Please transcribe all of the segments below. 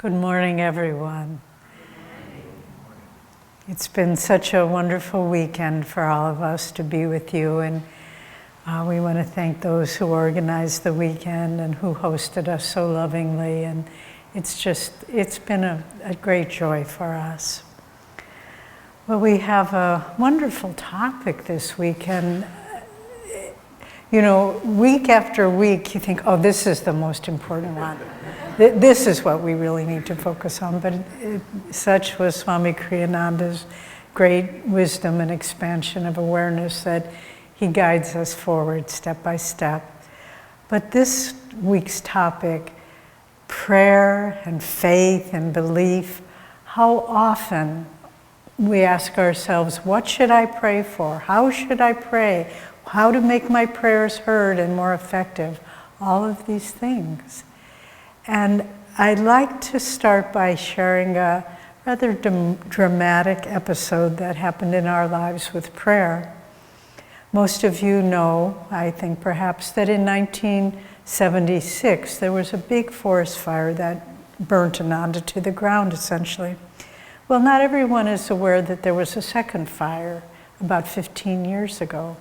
Good morning, everyone. It's been such a wonderful weekend for all of us to be with you, and we want to thank those who organized the weekend and who hosted us so lovingly, and it's been a great joy for us. Well, we have a wonderful topic this weekend. You know, week after week, you think, oh, this is the most important one. This is what we really need to focus on, but such was Swami Kriyananda's great wisdom and expansion of awareness that he guides us forward step by step. But this week's topic, prayer and faith and belief, how often we ask ourselves, what should I pray for? How should I pray? How to make my prayers heard and more effective? All of these things. And I'd like to start by sharing a rather dramatic episode that happened in our lives with prayer. Most of you know, I think perhaps, that in 1976 there was a big forest fire that burnt Ananda to the ground, essentially. Well, not everyone is aware that there was a second fire about 15 years ago.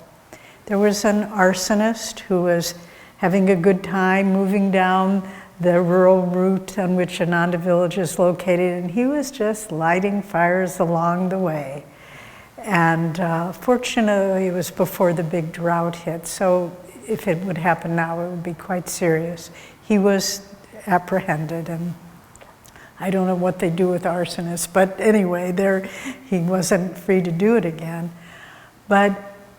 There was an arsonist who was having a good time moving down the rural route on which Ananda village is located, and he was just lighting fires along the way. And fortunately, it was before the big drought hit, so if it would happen now, it would be quite serious. He was apprehended, and I don't know what they do with arsonists, but anyway, he wasn't free to do it again. But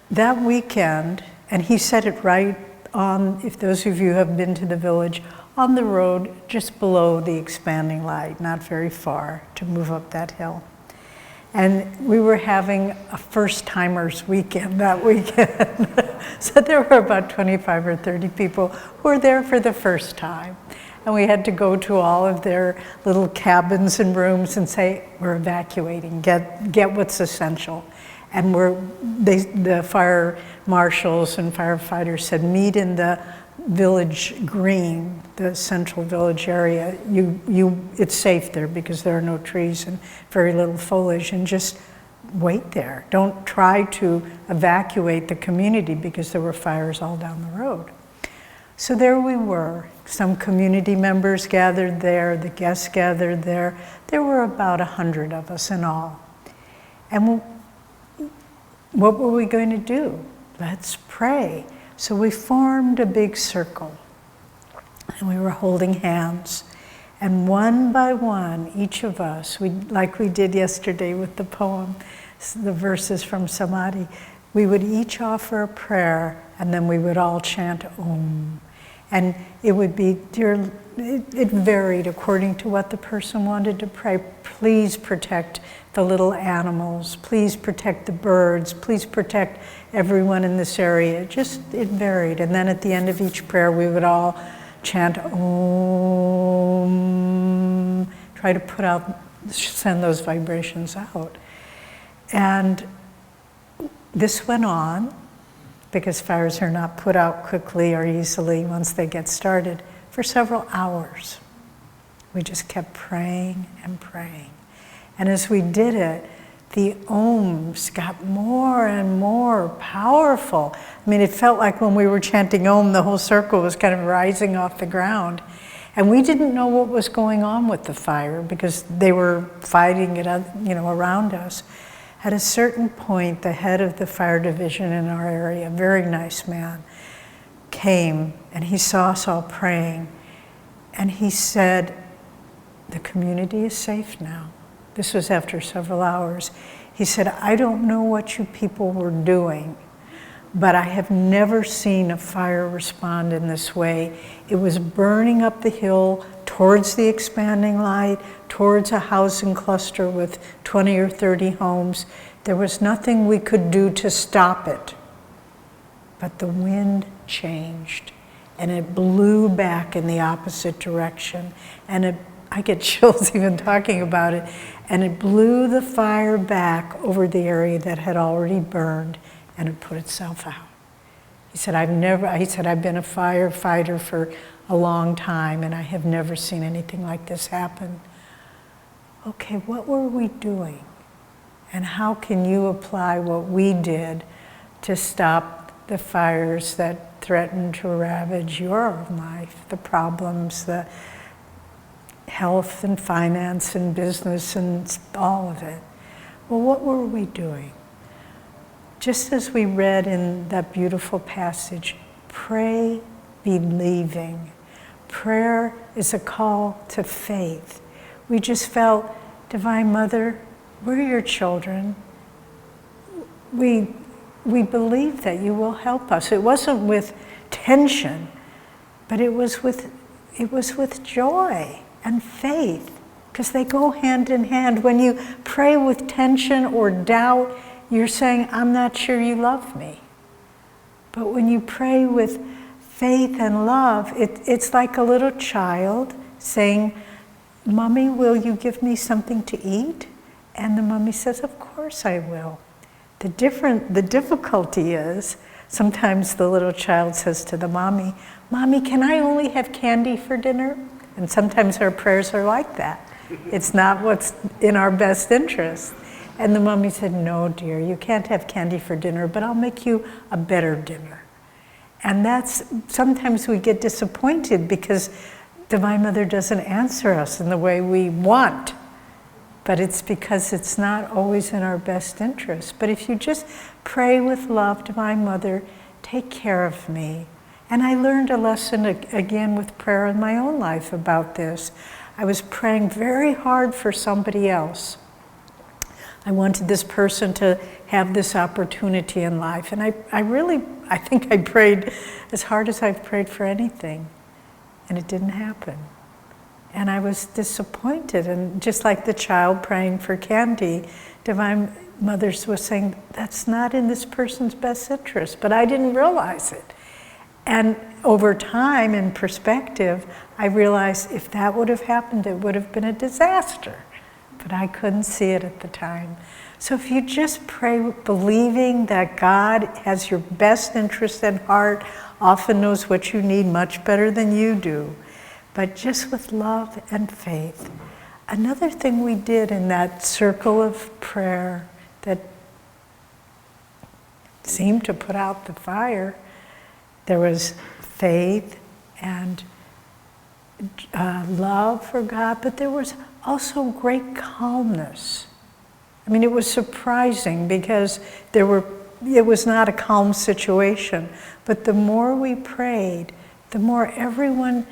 that weekend, and he said it right on, if those of you have been to the village, on the road just below the expanding light, not very far to move up that hill. And we were having a first-timers weekend that weekend. So there were about 25 or 30 people who were there for the first time. And we had to go to all of their little cabins and rooms and say, we're evacuating, get what's essential. And the fire marshals and firefighters said, meet in the village green, the central village area. It's safe there because there are no trees and very little foliage, and just wait there. Don't try to evacuate the community because there were fires all down the road. So there we were. Some community members gathered there, the guests gathered there. There were about 100 of us in all. And what were we going to do? Let's pray. So we formed a big circle, and we were holding hands. And one by one, each of us, like we did yesterday with the poem, the verses from Samadhi, we would each offer a prayer, and then we would all chant Om. And it would be, it varied according to what the person wanted to pray. Please protect the little animals. Please protect the birds. Please protect everyone in this area. It varied. And then at the end of each prayer, we would all chant Om, try to send those vibrations out. And this went on, because fires are not put out quickly or easily once they get started, for several hours. We just kept praying and praying. And as we did it, the Oms got more and more powerful. I mean, it felt like when we were chanting Om, the whole circle was kind of rising off the ground. And we didn't know what was going on with the fire because they were fighting it, around us. At a certain point, the head of the fire division in our area, a very nice man, came and he saw us all praying. And he said, the community is safe now. This was after several hours. He said, I don't know what you people were doing, but I have never seen a fire respond in this way. It was burning up the hill towards the expanding light, towards a housing cluster with 20 or 30 homes. There was nothing we could do to stop it. But the wind changed, and it blew back in the opposite direction. And I get chills even talking about it. And it blew the fire back over the area that had already burned, and it put itself out. He said, I've been a firefighter for a long time, and I have never seen anything like this happen okay, what were we doing? And how can you apply what we did to stop the fires that threaten to ravage your life, the problems, the health and finance and business and all of it? Well, what were we doing? Just as we read in that beautiful passage, pray believing. Prayer is a call to faith. We just felt, Divine Mother, we're your children. We believe that you will help us. It wasn't with tension, but it was with joy and faith, because they go hand in hand. When you pray with tension or doubt, you're saying, I'm not sure you love me. But when you pray with faith and love, it's like a little child saying, Mommy, will you give me something to eat? And the mommy says, of course I will. The difficulty is, sometimes the little child says to the mommy, Mommy, can I only have candy for dinner? And sometimes our prayers are like that. It's not what's in our best interest. And the mommy said, no, dear, you can't have candy for dinner, but I'll make you a better dinner. And sometimes we get disappointed because Divine Mother doesn't answer us in the way we want. But it's because it's not always in our best interest. But if you just pray with love, Divine Mother, take care of me. And I learned a lesson again with prayer in my own life about this. I was praying very hard for somebody else. I wanted this person to have this opportunity in life. And I think I prayed as hard as I've prayed for anything. And it didn't happen. And I was disappointed. And just like the child praying for candy, Divine Mother was saying, that's not in this person's best interest. But I didn't realize it. And over time, in perspective, I realized if that would have happened, it would have been a disaster. But I couldn't see it at the time. So if you just pray believing that God has your best interest at heart, often knows what you need much better than you do, but just with love and faith. Another thing we did in that circle of prayer that seemed to put out the fire, there was faith and love for God, but there was also great calmness. I mean, it was surprising because it was not a calm situation, but the more we prayed, the more everyone,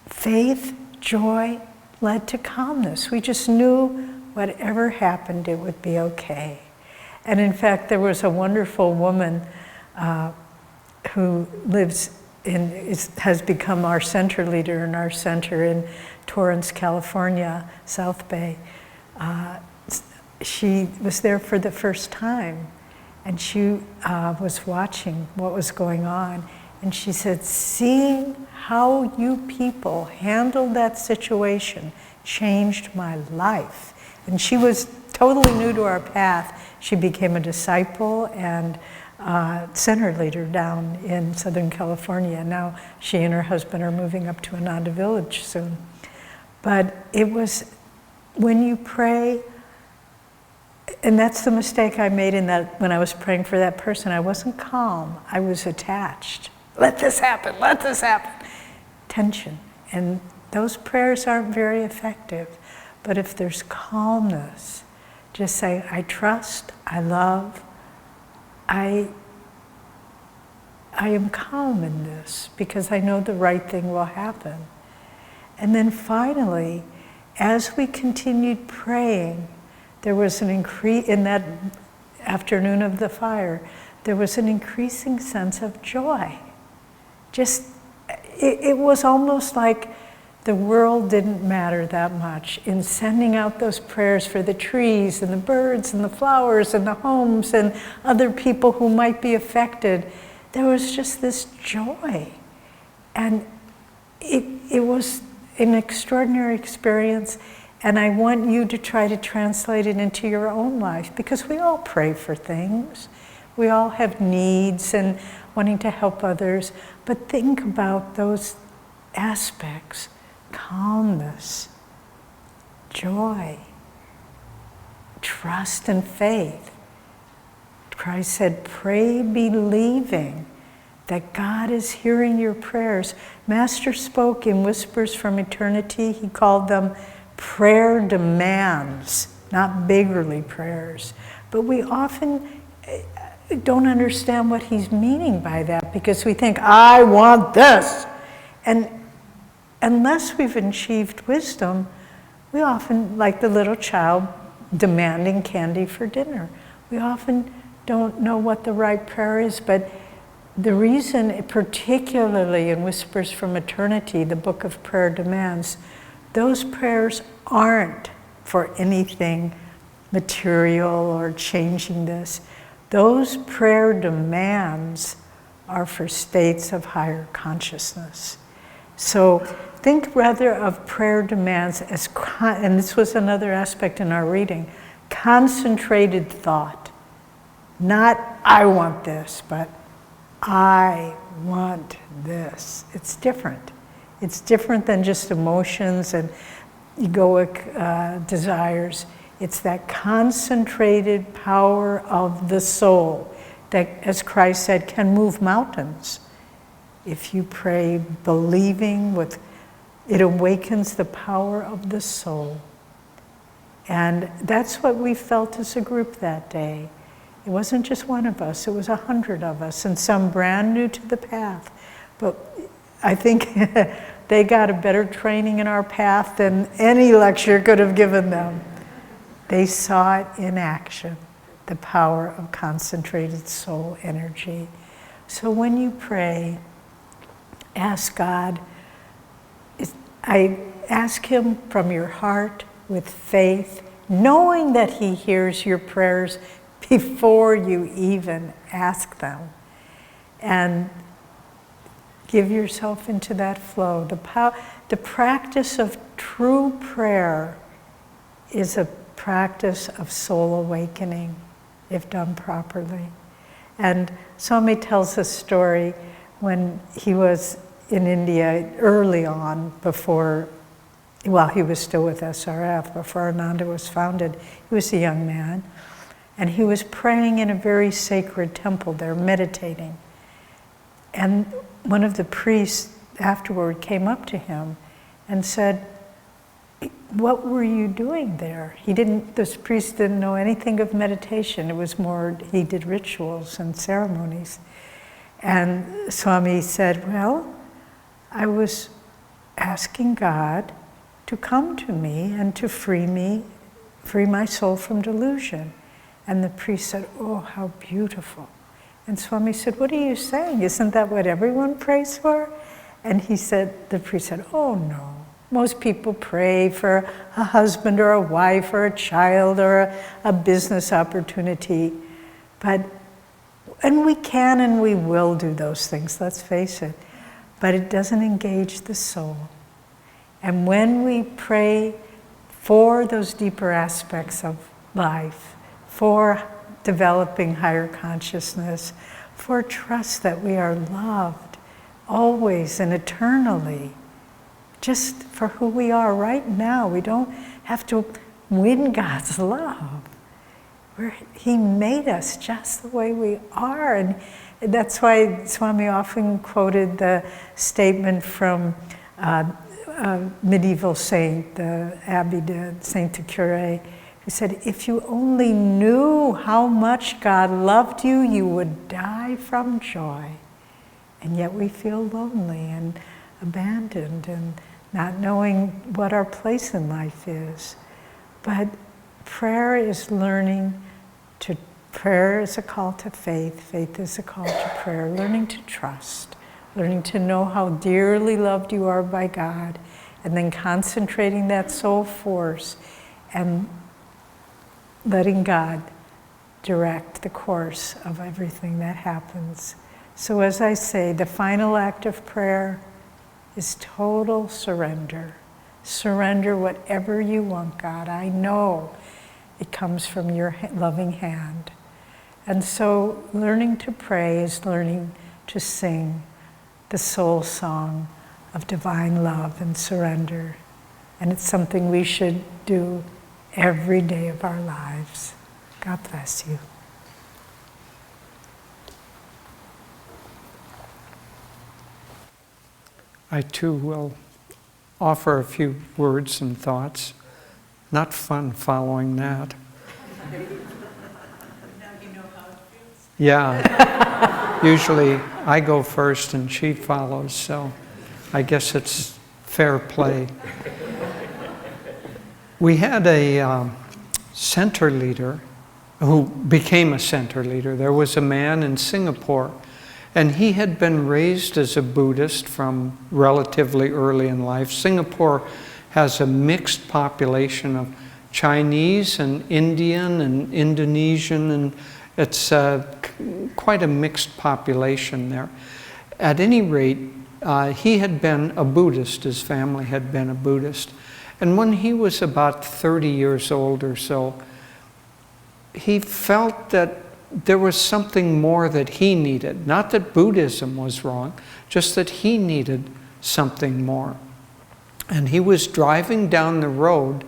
faith, joy, led to calmness. We just knew whatever happened, it would be okay. And in fact, there was a wonderful woman who has become our center leader in our center in Torrance, California, South Bay. She was there for the first time, and she was watching what was going on. And she said, seeing how you people handled that situation changed my life. And she was totally new to our path. She became a disciple and center leader down in Southern California. Now she and her husband are moving up to Ananda Village soon. But it was when you pray, and that's the mistake I made in that when I was praying for that person. I wasn't calm, I was attached. Let this happen, let this happen. Tension. And those prayers aren't very effective. But if there's calmness, just say, I trust, I love, I am calm in this because I know the right thing will happen. And then finally, as we continued praying, there was an increase, in that afternoon of the fire, there was an increasing sense of joy. It was almost like the world didn't matter that much in sending out those prayers for the trees and the birds and the flowers and the homes and other people who might be affected. There was just this joy. And it was an extraordinary experience. And I want you to try to translate it into your own life, because we all pray for things. We all have needs and wanting to help others. But think about those aspects: calmness, joy, trust and faith. Christ said, pray believing that God is hearing your prayers. Master spoke in whispers from eternity. He called them prayer demands, not beggarly prayers. But we often don't understand what he's meaning by that, because we think, I want this. And unless we've achieved wisdom, we often, like the little child demanding candy for dinner, we often don't know what the right prayer is. But the reason, particularly in Whispers from Eternity, the book of prayer demands, those prayers aren't for anything material or changing this. Those prayer demands are for states of higher consciousness. So think rather of prayer demands as, and this was another aspect in our reading, concentrated thought. Not, I want this, but I want this. It's different. It's different than just emotions and egoic desires. It's that concentrated power of the soul that, as Christ said, can move mountains. If you pray believing with, it awakens the power of the soul. And that's what we felt as a group that day. It wasn't just one of us, it was 100 of us, and some brand new to the path. But I think they got a better training in our path than any lecture could have given them. They saw it in action, the power of concentrated soul energy. So when you pray, ask God, I ask him from your heart with faith, knowing that he hears your prayers before you even ask them. And give yourself into that flow. The practice of true prayer is a practice of soul awakening, if done properly. And Swami tells a story when he was in India early on, while he was still with SRF, before Ananda was founded. He was a young man, and he was praying in a very sacred temple there, meditating. And one of the priests afterward came up to him and said, what were you doing there? This priest didn't know anything of meditation. It was more, he did rituals and ceremonies. And Swami said, well, I was asking God to come to me and to free my soul from delusion. And the priest said, oh, how beautiful. And Swami said, what are you saying? Isn't that what everyone prays for? And the priest said, oh no. Most people pray for a husband or a wife or a child or a business opportunity. And we can and we will do those things, let's face it. But it doesn't engage the soul. And when we pray for those deeper aspects of life, for developing higher consciousness, for trust that we are loved always and eternally, just for who we are right now. We don't have to win God's love. He made us just the way we are. And that's why Swami often quoted the statement from a medieval saint, the Abbé de Saint-Curé. He said, if you only knew how much God loved you, you would die from joy. And yet we feel lonely and abandoned and not knowing what our place in life is. But prayer is prayer is a call to faith, faith is a call to prayer, learning to trust, learning to know how dearly loved you are by God, and then concentrating that soul force and letting God direct the course of everything that happens. So as I say, the final act of prayer is total surrender. Surrender whatever you want, God. I know it comes from your loving hand. And so learning to pray is learning to sing the soul song of divine love and surrender. And it's something we should do every day of our lives. God bless you. I too will offer a few words and thoughts. Not fun following that. Now you know how it feels. Yeah. Usually I go first and she follows, so I guess it's fair play. We had a center leader who became a center leader. There was a man in Singapore, and he had been raised as a Buddhist from relatively early in life. Singapore has a mixed population of Chinese and Indian and Indonesian, and it's quite a mixed population there. At any rate, he had been a Buddhist. His family had been a Buddhist. And when he was about 30 years old or so, he felt that there was something more that he needed. Not that Buddhism was wrong, just that he needed something more. And he was driving down the road,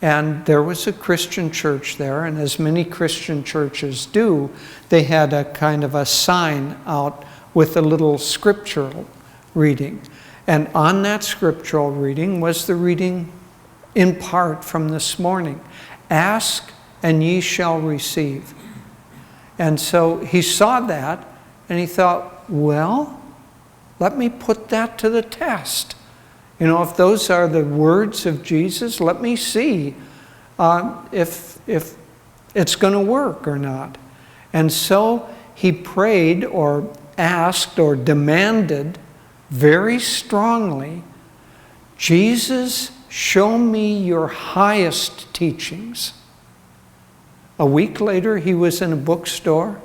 and there was a Christian church there, and as many Christian churches do, they had a kind of a sign out with a little scriptural reading. And on that scriptural reading was the reading in part from this morning. Ask and ye shall receive. And so he saw that and he thought, well, let me put that to the test. You know, if those are the words of Jesus, let me see if it's going to work or not. And so he prayed or asked or demanded very strongly, Jesus, show me your highest teachings. A week later, he was in a bookstore,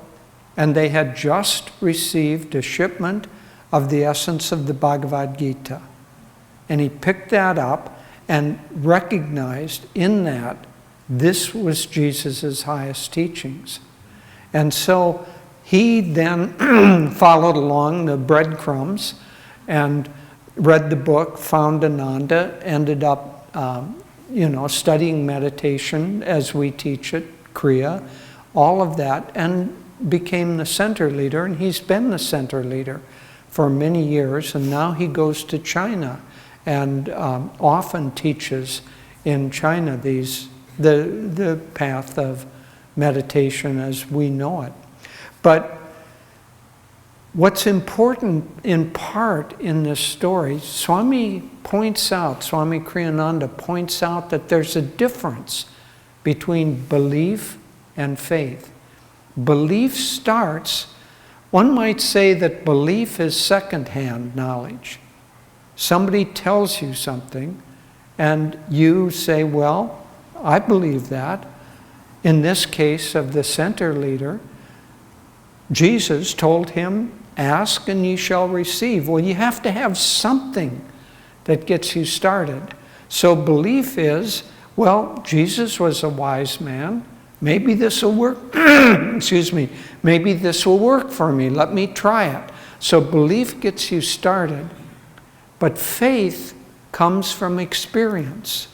and they had just received a shipment of the essence of the Bhagavad Gita. And he picked that up and recognized in that this was Jesus' highest teachings. And so he then followed along the breadcrumbs and read the book, found Ananda, ended up studying meditation as we teach it, Kriya, all of that, and became the center leader. And he's been the center leader for many years, and now he goes to China and often teaches in China the path of meditation as we know it. But what's important in part in this story, Swami Kriyananda points out that there's a difference between belief and faith. Belief starts, one might say that belief is secondhand knowledge. Somebody tells you something and you say, well, I believe that. In this case of the center leader, Jesus told him, ask and ye shall receive. Well, you have to have something that gets you started. So belief is, well, Jesus was a wise man. Maybe this will work. Excuse me. Maybe this will work for me. Let me try it. So belief gets you started. But faith comes from experience.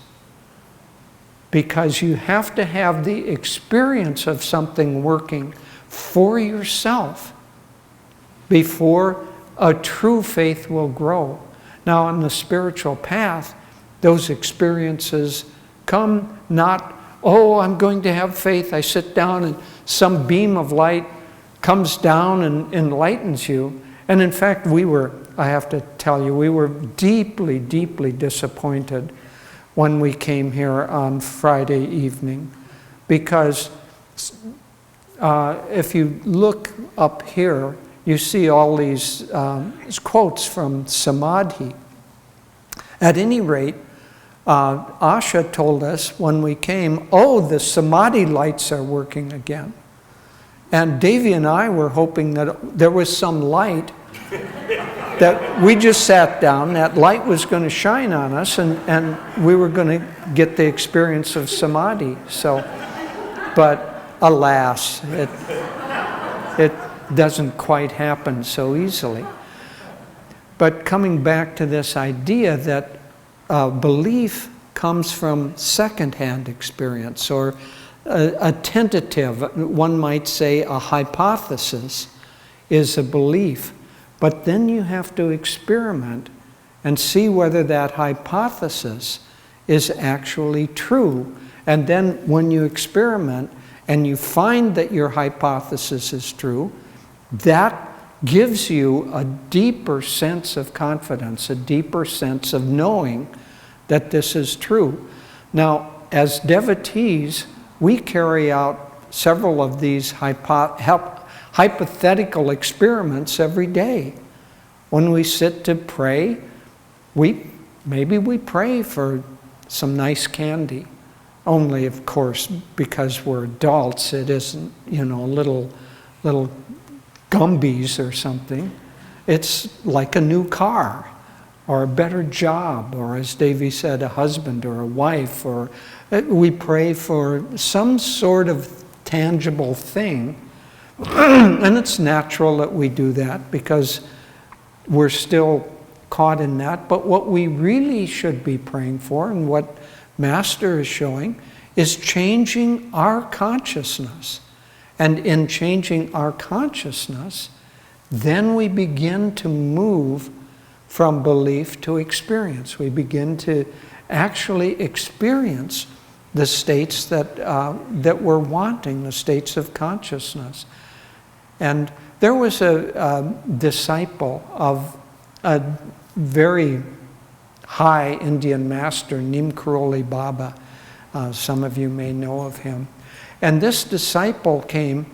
Because you have to have the experience of something working for yourself before a true faith will grow. Now, on the spiritual path, those experiences come not, oh, I'm going to have faith. I sit down and some beam of light comes down and enlightens you. And in fact, I have to tell you, we were deeply, deeply disappointed when we came here on Friday evening. Because if you look up here, you see all these quotes from Samadhi. At any rate, Asha told us when we came, oh, the Samadhi lights are working again. And Devi and I were hoping that there was some light that we just sat down, that light was going to shine on us, and we were going to get the experience of Samadhi. So, but alas, it doesn't quite happen so easily. But coming back to this idea that belief comes from secondhand experience, or a tentative, one might say a hypothesis is a belief. But then you have to experiment and see whether that hypothesis is actually true. And then when you experiment and you find that your hypothesis is true, that gives you a deeper sense of confidence, a deeper sense of knowing that this is true. Now, as devotees, we carry out several of these hypothetical experiments every day. When we sit to pray, maybe we pray for some nice candy. Only, of course, because we're adults, it isn't, little Gumbies or something. It's like a new car, or a better job, or as Davy said, a husband or a wife, or we pray for some sort of tangible thing. And it's natural that we do that because we're still caught in that. But what we really should be praying for, and what Master is showing, is changing our consciousness. And in changing our consciousness, then we begin to move from belief to experience. We begin to actually experience the states that we're wanting, the states of consciousness. And there was a disciple of a very high Indian master, Neem Karoli Baba. Some of you may know of him. And this disciple came,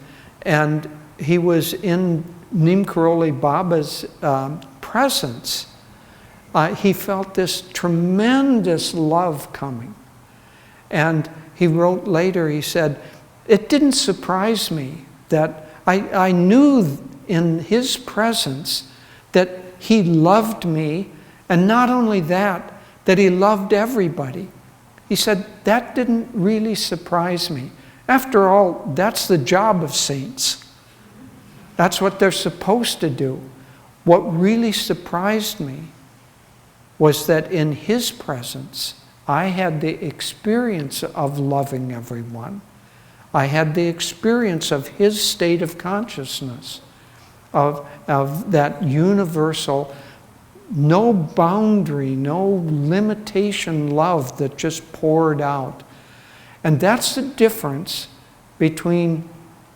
and he was in Neem Karoli Baba's presence. He felt this tremendous love coming. And he wrote later, he said, it didn't surprise me that I knew in his presence that he loved me, and not only that he loved everybody. He said, that didn't really surprise me. After all, that's the job of saints. That's what they're supposed to do. What really surprised me was that in his presence, I had the experience of loving everyone. I had the experience of his state of consciousness, of that universal, no boundary, no limitation love that just poured out. And that's the difference between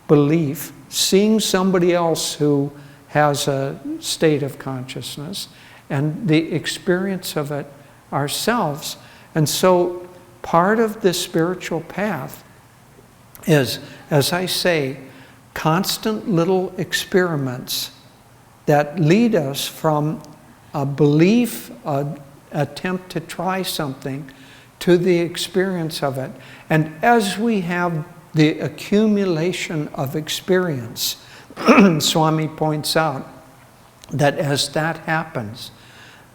belief, seeing somebody else who has a state of consciousness, and the experience of it ourselves. And so part of the spiritual path is, as I say, constant little experiments that lead us from a belief, an attempt to try something, to the experience of it. And as we have the accumulation of experience, Swami points out that as that happens,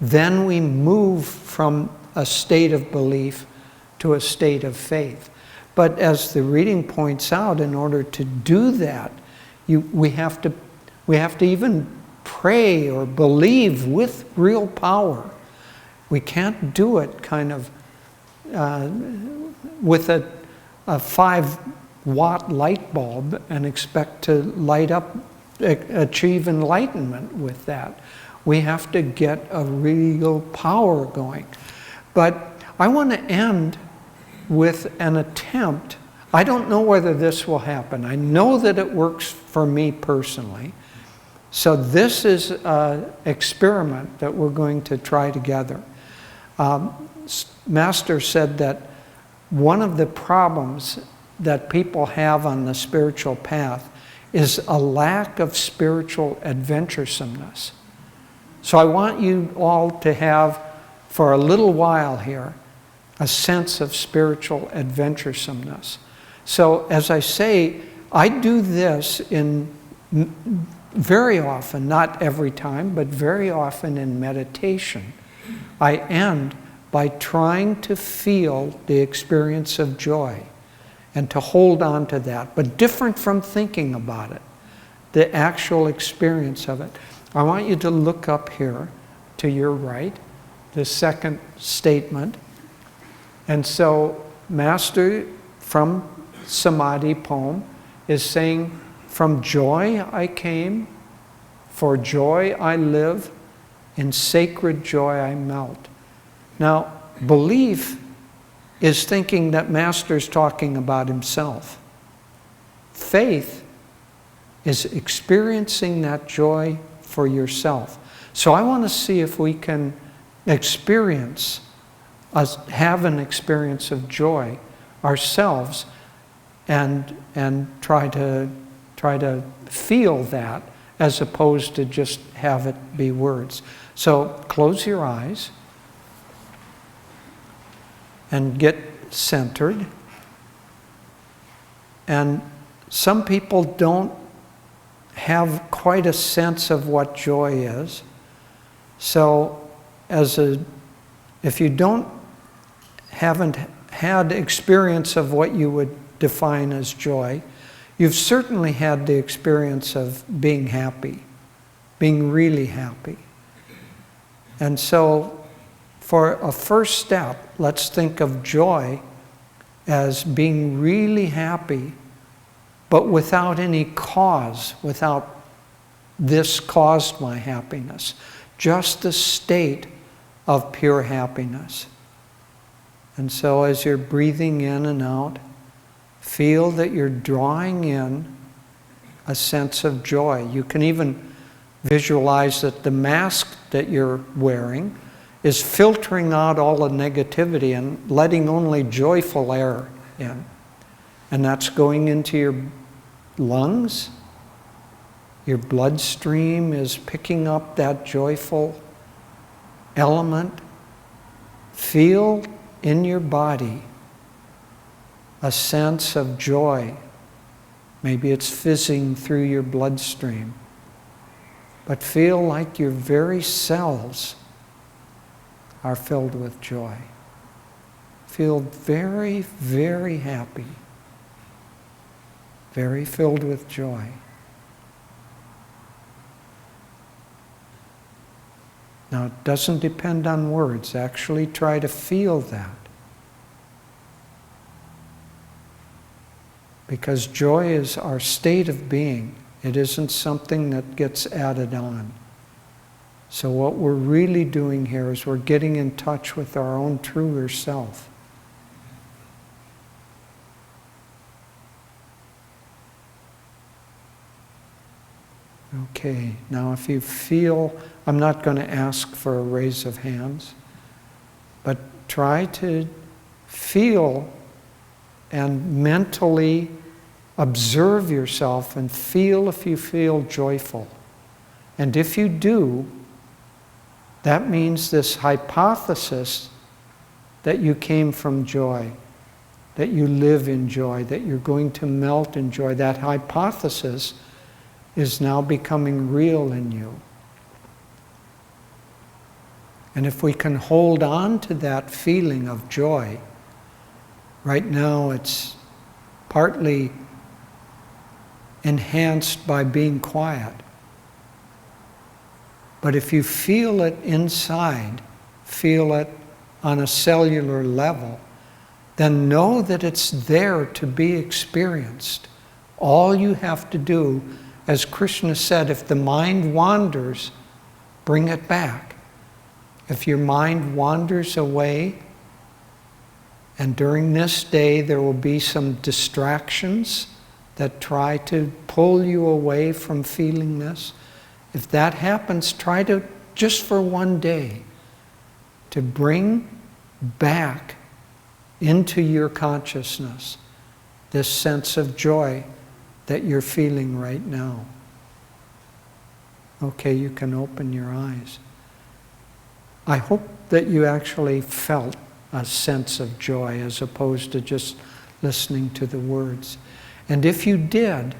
then we move from a state of belief to a state of faith. But as the reading points out, in order to do that, we have to even pray or believe with real power. We can't do it kind of with a 5-watt light bulb and expect to light up, achieve enlightenment with that. We have to get a real power going. But I want to end with an attempt. I don't know whether this will happen. I know that it works for me personally. So this is an experiment that we're going to try together. Master said that one of the problems that people have on the spiritual path is a lack of spiritual adventuresomeness. So I want you all to have, for a little while here, a sense of spiritual adventuresomeness. So as I say, I do this in very often, not every time, but very often in meditation. I end by trying to feel the experience of joy and to hold on to that, but different from thinking about it, the actual experience of it. I want you to look up here to your right, the second statement. And so Master from Samadhi poem is saying, from joy I came, for joy I live, in sacred joy I melt. Now, belief is thinking that Master's talking about himself. Faith is experiencing that joy for yourself. So I want to see if we can have an experience of joy ourselves and try to feel that as opposed to just have it be words. So close your eyes and get centered. And some people don't have quite a sense of what joy is. So if you haven't had experience of what you would define as joy, you've certainly had the experience of being happy, being really happy. And so for a first step, let's think of joy as being really happy, but without any cause, without this caused my happiness, just the state of pure happiness. And so as you're breathing in and out, feel that you're drawing in a sense of joy. You can even visualize that the mask that you're wearing is filtering out all the negativity and letting only joyful air in. And that's going into your lungs. Your bloodstream is picking up that joyful element. Feel in your body a sense of joy. Maybe it's fizzing through your bloodstream. But feel like your very cells are filled with joy. Feel very, very happy. Very filled with joy. Now, it doesn't depend on words. Actually try to feel that. Because joy is our state of being. It isn't something that gets added on. So what we're really doing here is we're getting in touch with our own truer self. Okay, now if you feel, I'm not going to ask for a raise of hands, but try to feel and mentally observe yourself and feel if you feel joyful. And if you do, that means this hypothesis that you came from joy, that you live in joy, that you're going to melt in joy, that hypothesis is now becoming real in you. And if we can hold on to that feeling of joy, right now it's partly enhanced by being quiet. But if you feel it inside, feel it on a cellular level, then know that it's there to be experienced. All you have to do, as Krishna said, if the mind wanders, bring it back. If your mind wanders away, and during this day there will be some distractions that try to pull you away from feeling this, if that happens, try to, just for one day, to bring back into your consciousness this sense of joy that you're feeling right now. Okay, you can open your eyes. I hope that you actually felt a sense of joy as opposed to just listening to the words. And if you did,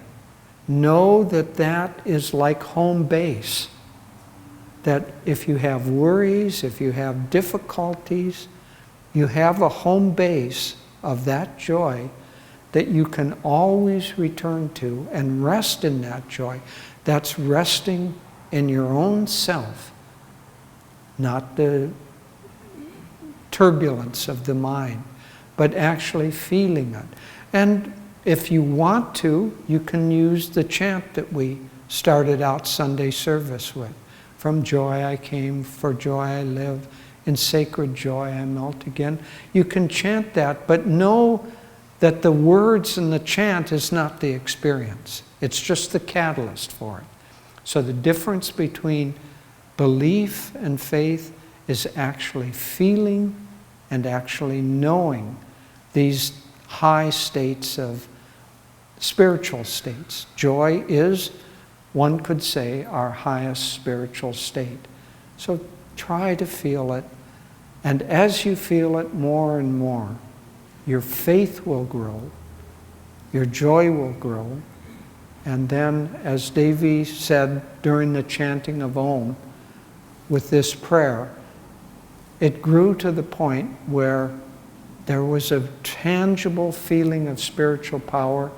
know that that is like home base. That if you have worries, if you have difficulties, you have a home base of that joy that you can always return to and rest in that joy. That's resting in your own self, not the turbulence of the mind. but actually feeling it. And if you want to, you can use the chant that we started out Sunday service with. From joy I came, for joy I live, in sacred joy I melt again. You can chant that, but know that the words in the chant is not the experience. It's just the catalyst for it. So the difference between belief and faith is actually feeling and actually knowing these high states of spiritual states. Joy is, one could say, our highest spiritual state. So try to feel it, and as you feel it more and more, your faith will grow, your joy will grow, and then, as Devi said during the chanting of Om, with this prayer, it grew to the point where there was a tangible feeling of spiritual power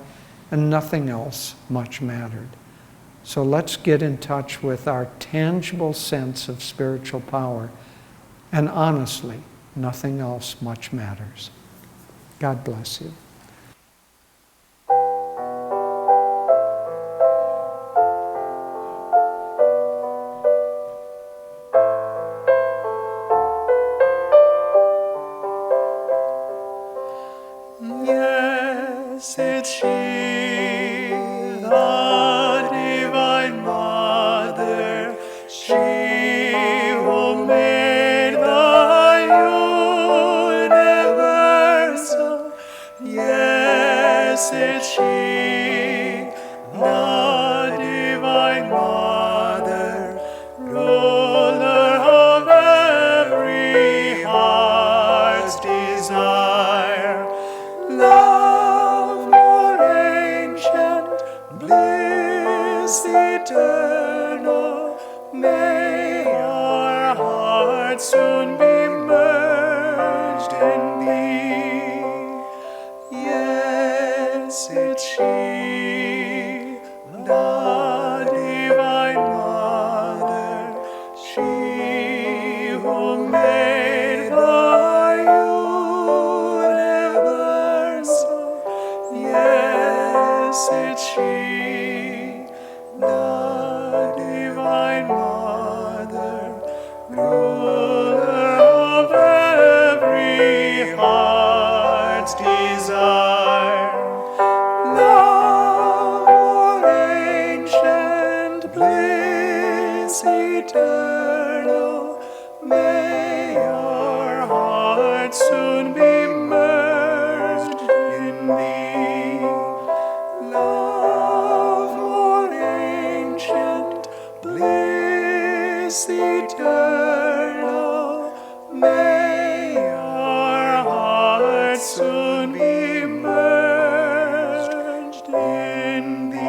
and nothing else much mattered. So let's get in touch with our tangible sense of spiritual power, and honestly, nothing else much matters. God bless you. Yes, it's she, the Divine Mother, she who made the universe. Yes, it's she, the Divine Mother, ruler of every heart's desire. Love more ancient, bliss eternal, may our hearts soon be merged in thee. Yes, it's she, the Divine Mother, she who made the universe. Yes, it's she, the Divine Mother, ruler of every heart's desire. Love more ancient, bliss eternal, may our hearts soon be merged in thee. Love more ancient, bliss eternal, may our hearts soon be merged in thee.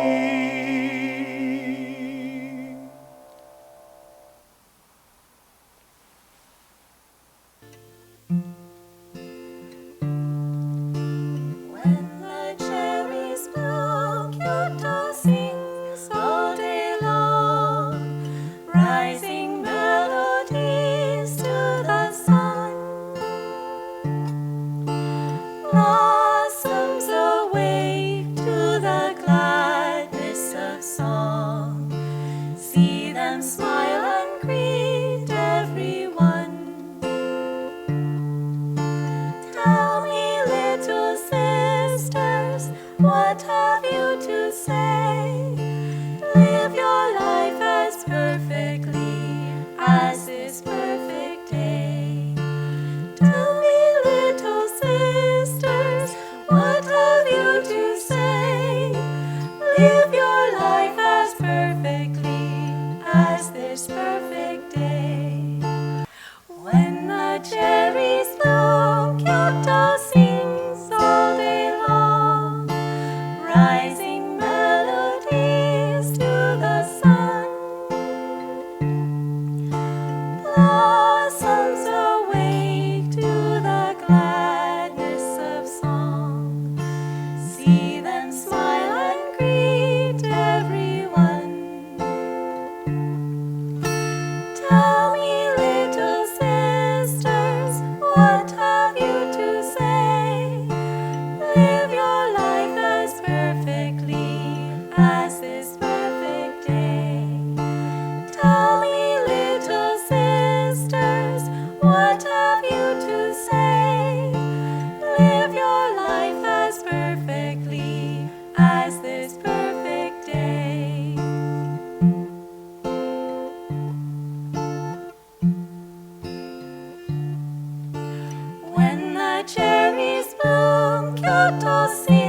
When the cherries bloom, Kyoto sings all day long, rising melodies to the sun. Blossoms awake to the gladness of song. See them smile and greet everyone. Tell me, little sisters, what have you to say? Live your life as perfectly as this perfect day. Tell me, little sisters, what have you to say? Live your life as perfectly as this perfect day. When the cherries bloom, Kyoto sings all day long, rising melodies to the sun. Blossoms awake to the gladness of song. See them smile and greet everyone. Tell me, little sisters, what have you to say? will sing.